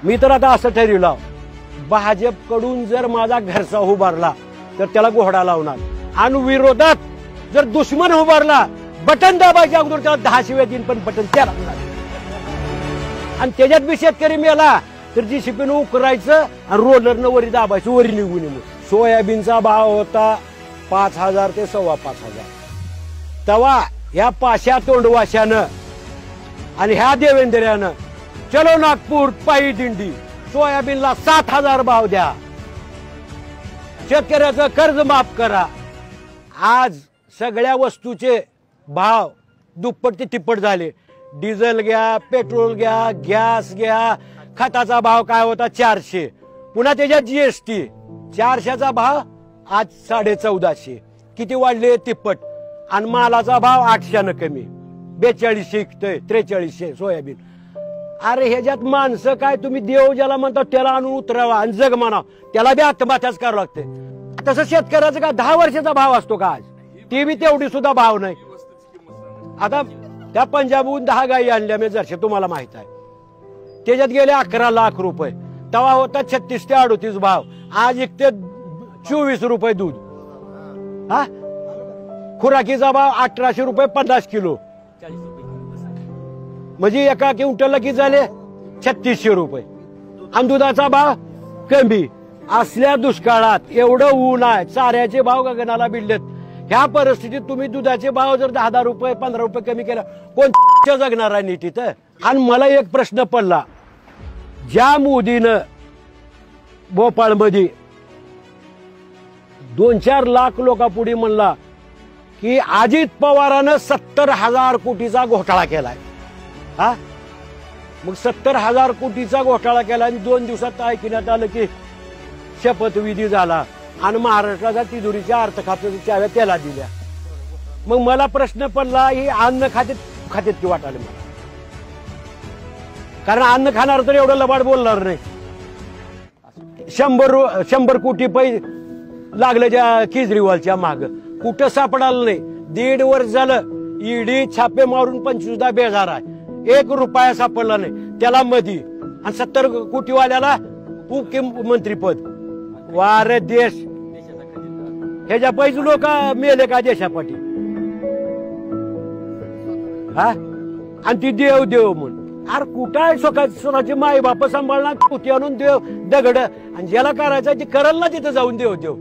मी तर आता असं ठरवलं, भाजपकडून जर माझा घरचा उभारला तर त्याला घोडा लावणार, आणि विरोधात जर दुश्मन उभारला बटन दाबायच्या अगोदर त्याला 10 शिव्या दिन, पण बटन त्याला आणि त्याच्यात बी शेतकरी मेला तर जीसीपीनं उकरायचं आणि रोलरनं वरी दाबायचं, वरी निघून येऊन. सोयाबीनचा भाव होता 5,000 ते 5,500. तेव्हा ह्या पाशा तोंडवाशानं आणि ह्या देवेंद्र्यानं चलो नागपूर पायी दिंडी, सोयाबीनला 7,000 भाव द्या, शेतकऱ्याचं कर्ज माफ करा. आज सगळ्या वस्तूचे भाव दुप्पट ते तिप्पट झाले. डिझेल घ्या, पेट्रोल घ्या, गॅस घ्या, खताचा भाव काय होता 400, पुन्हा त्याच्यात जीएसटी, 400चा भाव आज 1450. किती वाढले? तिप्पट. आणि मालाचा भाव 800 कमी, 4200 इकतोय, 4300 सोयाबीन. अरे ह्याच्यात माणसं काय, तुम्ही देव ज्याला म्हणता त्याला आणून उतरावा आणि जग म्हणा, त्याला बी आत्महत्याच करावं लागते. तसं शेतकऱ्याचा का 10 वर्षाचा भाव असतो का आज? ते बी तेवढी सुद्धा भाव नाही. आता त्या पंजाबहून 10 गायी आणल्या मी जरशे, तुम्हाला माहित आहे, त्याच्यात गेले 11 लाख रुपये. तेव्हा होता 36 ते 38 भाव, आज इकते 24 रुपये दूध. हा, खुराकीचा भाव 1800 रुपये 50 किलो, म्हणजे एका क्विंटलला किती झाले? 3600 रुपये. आणि दुधाचा भाव कमी. असल्या दुष्काळात एवढं ऊन आहे, चाऱ्याचे भाव गगनाला भिडलेत. ह्या परिस्थितीत तुम्ही दुधाचे भाव जर 10 रुपये 15 रुपये कमी केला, कोण जगणार आहे नीट इथं? आणि मला एक प्रश्न पडला, ज्या मोदीनं भोपाळमध्ये 2-4 लाख लोकांपुढे म्हणला की अजित पवारानं 70,000 कोटीचा घोटाळा केलाय. हा, मग 70,000 कोटीचा घोटाळा केला आणि 2 दिवसात ऐकण्यात आलं की शपथविधी झाला आणि महाराष्ट्राच्या तिजोरीच्या अर्थखात्याच्या चाव्या त्याला दिल्या. मग मला प्रश्न पडला, ही अन्न खात्यात की वाटाले मला, कारण अन्न खाणार तर एवढं लबाड बोलणार नाही. 100 कोटी पैसे लागले त्या केजरीवालच्या माग, कुठं सापडालं नाही. 1.5 वर्ष झालं ईडी छापे मारून 25 बेजार आहे, 1 रुपया सापडला नाही त्याला मधी. आणि 70 कोटीवाल्याला उपमुख्यमंत्रीपद. वारे देश, ह्याच्या पैसे लोक मेले का देशापाठी? हा, आणि ती देव देव म्हणून. अरे कुठं आहे स्वतःची माई बाप सांभाळणार, कुठे आणून देव दगड, आणि ज्याला करायचं ते करल ना तिथं जाऊन देव देव.